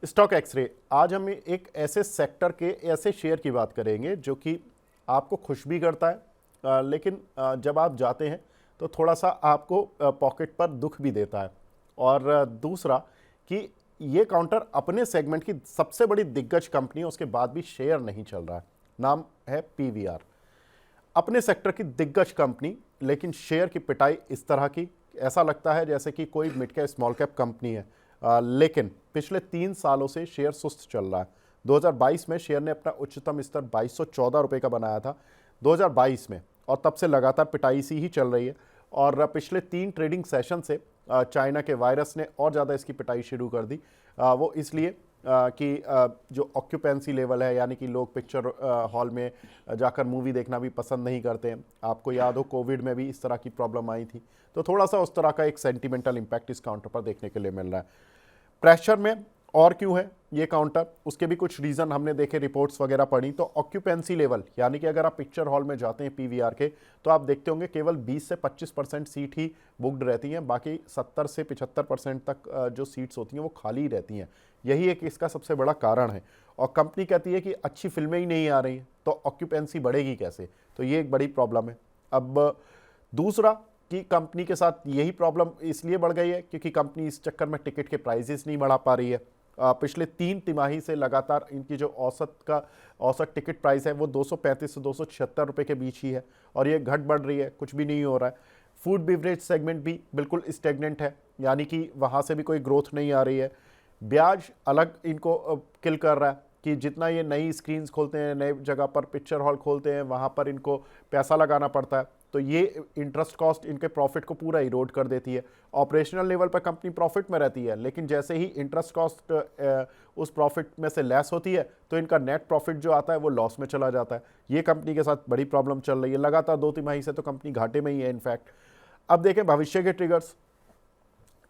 Stock x ray. आज हम एक ऐसे सेक्टर के ऐसे शेयर की बात करेंगे जो कि आपको खुश भी करता है, लेकिन जब आप जाते हैं तो थोड़ा सा आपको पॉकेट पर दुख भी देता है। और दूसरा कि ये काउंटर अपने सेगमेंट की सबसे बड़ी दिग्गज कंपनी है, उसके बाद भी शेयर नहीं चल रहा है। नाम है पीवीआर, अपने सेक्टर की दिग्गज कंपनी, लेकिन शेयर की पिटाई इस तरह की, ऐसा लगता है जैसे कि कोई mid cap small cap company है। लेकिन पिछले 3 सालों से शेयर सुस्त चल रहा है। 2022 में शेयर ने अपना उच्चतम स्तर 2214 रुपये का बनाया था 2022 में, और तब से लगातार पिटाई सी ही चल रही है। और पिछले 3 ट्रेडिंग सेशन से चाइना के वायरस ने और ज़्यादा इसकी पिटाई शुरू कर दी। वो इसलिए कि जो ऑक्यूपेंसी लेवल है, यानी कि लोग पिक्चर हॉल में जाकर मूवी देखना भी पसंद नहीं करते हैं। आपको याद हो कोविड में भी इस तरह की प्रॉब्लम आई थी, तो थोड़ा सा उस तरह का एक सेंटिमेंटल इम्पैक्ट इस काउंटर पर देखने के लिए मिल रहा है। प्रेशर में और क्यों है ये काउंटर, उसके भी कुछ रीज़न हमने देखे, रिपोर्ट्स वगैरह पढ़ी। तो ऑक्यूपेंसी लेवल, यानी कि अगर आप पिक्चर हॉल में जाते हैं पीवीआर के, तो आप देखते होंगे केवल 20 से 25% सीट ही बुकड रहती हैं, बाकी 70 से 75% तक जो सीट्स होती हैं वो खाली रहती हैं। यही एक इसका सबसे बड़ा कारण है। और कंपनी कहती है कि अच्छी फिल्में ही नहीं आ रही हैं, तो ऑक्यूपेंसी बढ़ेगी कैसे, तो ये एक बड़ी प्रॉब्लम है। अब दूसरा कि कंपनी के साथ यही प्रॉब्लम इसलिए बढ़ गई है क्योंकि कंपनी इस चक्कर में टिकट के प्राइजेस नहीं बढ़ा पा रही है। पिछले 3 तिमाही से लगातार इनकी जो औसत टिकट प्राइस है वो 235 से 276 रुपये के बीच ही है, और ये घट बढ़ रही है, कुछ भी नहीं हो रहा है। फूड बिवरेज सेगमेंट भी बिल्कुल स्टेगनेंट है, यानी कि वहाँ से भी कोई ग्रोथ नहीं आ रही है। ब्याज अलग इनको किल कर रहा है कि जितना ये नई स्क्रीन्स खोलते हैं, नए जगह पर पिक्चर हॉल खोलते हैं, वहाँ पर इनको पैसा लगाना पड़ता है, तो ये इंटरेस्ट कॉस्ट इनके प्रॉफिट को पूरा इरोड कर देती है। ऑपरेशनल लेवल पर कंपनी प्रॉफिट में रहती है, लेकिन जैसे ही इंटरेस्ट कॉस्ट उस प्रॉफिट में से लेस होती है तो इनका नेट प्रॉफिट जो आता है वो लॉस में चला जाता है। ये कंपनी के साथ बड़ी प्रॉब्लम चल रही है, लगातार 2 तिमाही से तो कंपनी घाटे में ही है इनफैक्ट। अब देखें भविष्य के ट्रिगर्स,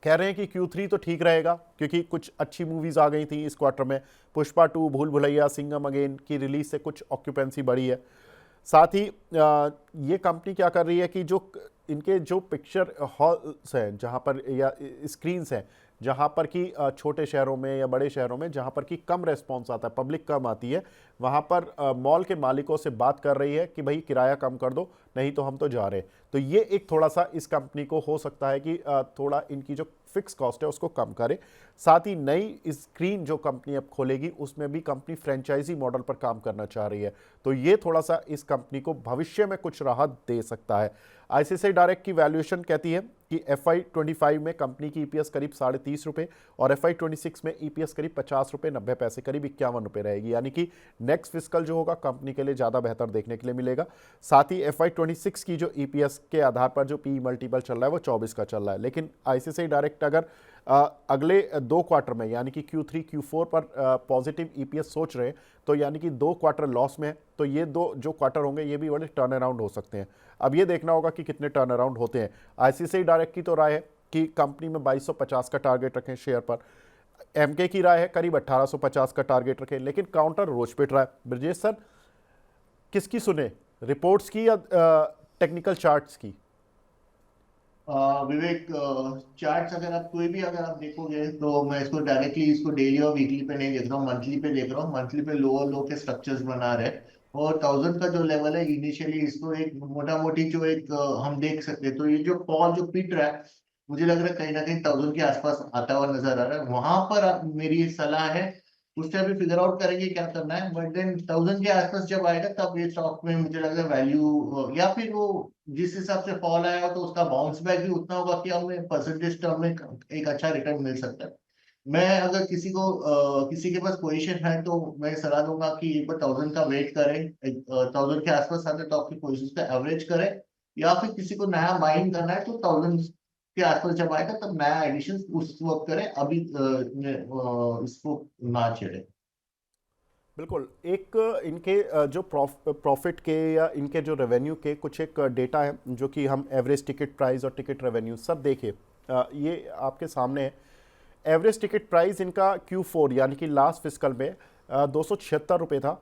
कह रहे हैं कि Q3 तो ठीक रहेगा क्योंकि कुछ अच्छी मूवीज़ आ गई थी इस क्वार्टर में। पुष्पा 2, भूल भुलैया, सिंघम अगेन की रिलीज से कुछ ऑक्यूपेंसी बढ़ी है। साथ ही ये कंपनी क्या कर रही है कि जो इनके जो पिक्चर हॉल्स हैं जहाँ पर, या स्क्रीन्स हैं जहाँ पर कि छोटे शहरों में या बड़े शहरों में जहाँ पर कि कम रेस्पॉन्स आता है, पब्लिक कम आती है, वहाँ पर मॉल के मालिकों से बात कर रही है कि भाई किराया कम कर दो, नहीं तो हम तो जा रहे हैं। तो ये एक थोड़ा सा इस कंपनी को हो सकता है कि थोड़ा इनकी जो फिक्स कॉस्ट है उसको कम करे। साथ ही नई स्क्रीन जो कंपनी अब खोलेगी उसमें भी कंपनी फ्रेंचाइजी मॉडल पर काम करना चाह रही है, तो ये थोड़ा सा इस कंपनी को भविष्य में कुछ राहत दे सकता है। आईसीआईसीआई डायरेक्ट की वैल्यूएशन कहती है कि FY25 में कंपनी की ईपीएस करीब 30.5 रुपये और FY26 में ईपीएस करीब 50 रुपये 90 पैसे, करीब 51 रुपये रहेगी, यानी कि नेक्स्ट फिस्कल जो होगा कंपनी के लिए ज़्यादा बेहतर देखने के लिए मिलेगा। साथ ही FY26 की जो ईपीएस के आधार पर जो पी मल्टीपल चल रहा है वो 24 का चल रहा है, लेकिन आईसीआईसीआई डायरेक्ट अगर अगले 2 क्वार्टर में यानी कि Q3 Q4 पर पॉजिटिव ईपीएस सोच रहे हैं, तो यानी कि 2 क्वार्टर लॉस में है, तो ये 2 जो क्वार्टर होंगे ये भी बड़े टर्न अराउंड हो सकते हैं। अब ये देखना होगा कि कितने टर्न अराउंड होते हैं। आईसीआईसीआई डायरेक्ट की तो राय है कि कंपनी में 2250 का टारगेट रखें शेयर पर। एमके की राय है करीब 1850 का टारगेट रखें, लेकिन काउंटर रोज पिट रहा है। ब्रजेश सर, किसकी सुने, रिपोर्ट्स की या टेक्निकल चार्ट्स की? विवेक, चार्ट्स अगर आप देखोगे तो मैं इसको डायरेक्टली इसको डेली और वीकली पे नहीं देख रहा हूँ, मंथली पे देख रहा हूँ। मंथली पे लोअर लो के स्ट्रक्चर्स बना रहे हैं, और 1000 का जो लेवल है इनिशियली इसको एक मोटा मोटी जो एक हम देख सकते हैं। तो ये जो फॉल जो पीट रहा है, मुझे लग रहा है कहीं ना कहीं 1000 के आसपास आता हुआ नजर आ रहा है। वहां पर मेरी सलाह है उस टाइम भी फिगर आउट करेंगे क्या करना है, बट देन 1000 के आसपास जब आएगा तब ये स्टॉक में मुझे लग रहा है वैल्यू, या फिर वो जिस हिसाब से फॉल आया तो उसका बाउंस बैक भी उतना होगा कि हमें परसेंटेज टर्म में एक अच्छा रिटर्न मिल सकता है। मैं अगर किसी के पास पोजीशन है तो मैं सलाह दूंगा कि एक बार 1000 का वेट करें, 1000 के आसपास आते तो आपकी पोजीशन का एवरेज करें, या फिर किसी को नया बाइंग करना है तो 1000 के आसपास जब आएगा तब नया एडिशन उस वक्त करें, अभी इसको ना छेड़े। बिल्कुल। एक इनके जो प्रॉफिट के या इनके जो रेवेन्यू के कुछ एक डेटा है जो कि हम एवरेज टिकट प्राइस और टिकट रेवेन्यू सब देखे, ये आपके सामने है। एवरेज टिकट प्राइस इनका Q4 यानी कि लास्ट फिस्कल में 276 रुपये था,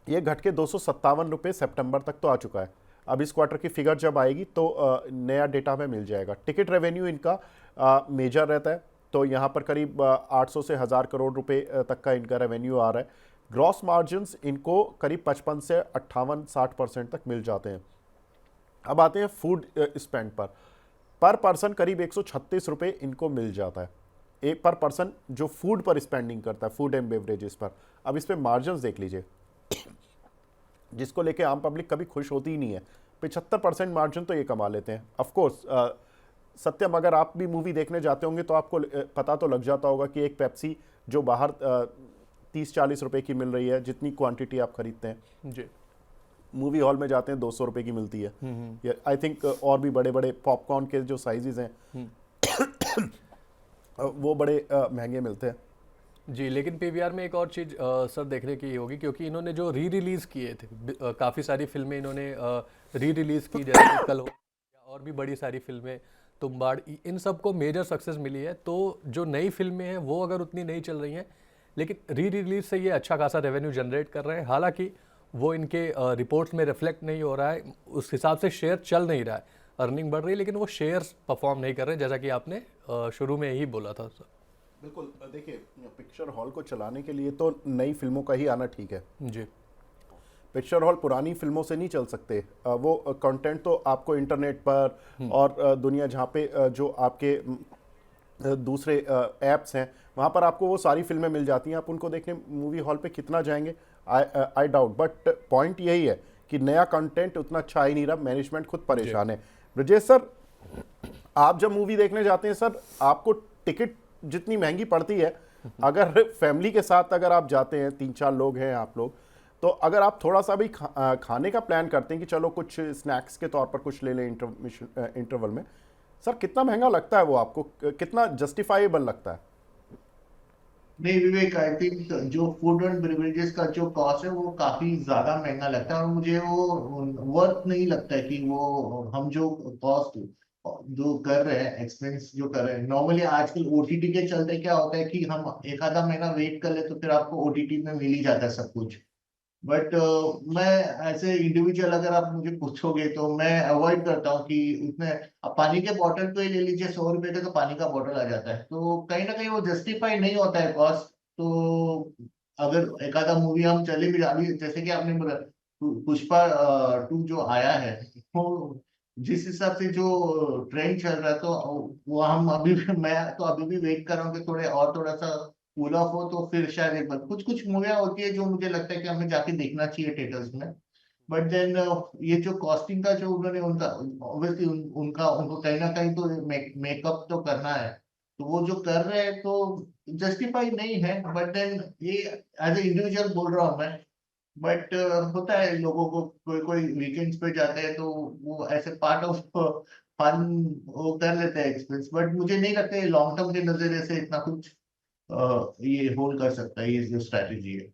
ये घट के 257 रुपये सितंबर तक तो आ चुका है। अब इस क्वार्टर की फिगर जब आएगी तो नया डेटा हमें मिल जाएगा। टिकट रेवेन्यू इनका मेजर रहता है, तो यहाँ पर करीब 800 से 1000 करोड़ रुपए तक का इनका रेवेन्यू आ रहा है। ग्रॉस मार्जिन्स इनको करीब 55 से 58-60% तक मिल जाते हैं। अब आते हैं फूड स्पेंड पर पर्सन करीब 136 रुपये इनको मिल जाता है, एक पर पर्सन जो फूड पर स्पेंडिंग करता है, फूड एंड बेवरेजेस पर। अब इस पे मार्जिन्स देख लीजिए, जिसको लेके आम पब्लिक कभी खुश होती ही नहीं है। 75% मार्जिन तो ये कमा लेते हैं। ऑफ कोर्स सत्यम, अगर आप भी मूवी देखने जाते होंगे तो आपको पता तो लग जाता होगा कि एक पेप्सी जो बाहर 30-40 रुपए की मिल रही है, जितनी क्वांटिटी आप खरीदते हैं, जी मूवी हॉल में जाते हैं 200 रुपए की मिलती है। आई थिंक और भी बड़े बड़े पॉपकॉर्न के जो साइजेस हैं वो बड़े महंगे मिलते हैं। जी। लेकिन पीवीआर में एक और चीज़ सर देखने की होगी, क्योंकि इन्होंने जो री रिलीज़ किए थे काफ़ी सारी फिल्में इन्होंने री रिलीज़ की, जैसे कि कल हो या और भी बड़ी सारी फिल्में, तुम्बाड़, इन सबको मेजर सक्सेस मिली है। तो जो नई फिल्में हैं वो अगर उतनी नहीं चल रही हैं, लेकिन री रिलीज से ये अच्छा खासा रेवेन्यू जनरेट कर रहे हैं। हालांकि वो इनके रिपोर्ट्स में रिफ्लेक्ट नहीं हो रहा है, उस हिसाब से शेयर चल नहीं रहा है, अर्निंग बढ़ रही है लेकिन वो शेयर्स परफॉर्म नहीं कर रहे, जैसा कि आपने शुरू में ही बोला था सर। बिल्कुल, देखिए पिक्चर हॉल को चलाने के लिए तो नई फिल्मों का ही आना ठीक है जी। पिक्चर हॉल पुरानी फिल्मों से नहीं चल सकते। वो कंटेंट तो आपको इंटरनेट पर और दुनिया जहाँ पे जो आपके दूसरे ऐप्स हैं वहाँ पर आपको वो सारी फिल्में मिल जाती हैं। आप उनको देखने मूवी हॉल पे कितना जाएंगे, आई डाउट। बट पॉइंट यही है कि नया कंटेंट उतना अच्छा आ ही नहीं रहा, मैनेजमेंट खुद परेशान है। ब्रजेश सर, आप जब मूवी देखने जाते हैं सर, आपको टिकट जितनी महंगी पड़ती है, अगर फैमिली के साथ अगर आप जाते हैं, 3-4 लोग हैं आप लोग, तो अगर आप थोड़ा सा भी खाने का प्लान करते हैं कि चलो कुछ स्नैक्स के तौर पर कुछ ले लें इंटरवल में, सर कितना महंगा लगता है वो आपको, कितना जस्टिफाइबल लगता है? नहीं विवेक, आई थिंक जो फूड एंड बेवरेजेस का जो कॉस्ट है वो काफी ज्यादा महंगा लगता है, और मुझे वो वर्थ नहीं लगता है कि वो हम जो कॉस्ट जो कर रहे हैं, एक्सपेंस जो कर रहे हैं। नॉर्मली आजकल ओटीटी के चलते क्या होता है कि हम एक आधा महीना वेट कर ले तो फिर आपको ओटीटी में मिल ही जाता है सब कुछ। बट मैं ऐसे इंडिविजुअल अगर आप मुझे पूछोगे तो मैं अवॉइड करता हूँ कि उतने। अब पानी के बॉटल पे ले लीजिए, 100 रुपए का तो पानी का बॉटल आ जाता है, तो कहीं ना कहीं वो जस्टिफाई नहीं होता है कॉस्ट। तो अगर एक आधा मूवी हम चले भी, अभी जैसे कि आपने बोला पुष्पा 2 जो आया है, वो जिस हिसाब से जो ट्रेंड चल रहा है, तो वो हम अभी भी, मैं तो अभी भी वेट कर रहा हूँ कि थोड़े और थोड़ा सा कूल ऑफ हो तो फिर शायद एक बार। कुछ कुछ मूवियाँ होती है जो मुझे लगता है कि हमें जाके देखना चाहिए थिएटर्स में। बट देन ये जो कॉस्टिंग का जो उन्होंने उनका ऑब्वियसली उनका उनको कहीं ना कहीं तो मेकअप तो करना है, तो वो जो कर रहे हैं तो जस्टिफाई नहीं है। बट देन ये एज ए इंडिविजुअल बोल रहा हूँ मैं। बट होता है लोगों को, कोई कोई वीकेंड्स पे जाते हैं तो वो ऐसे पार्ट ऑफ फन वो कर लेते हैं एक्सपेंस। बट मुझे नहीं लगता लॉन्ग टर्म के नजरिए से इतना कुछ ये होल्ड कर सकता है, ये जो स्ट्रैटेजी है।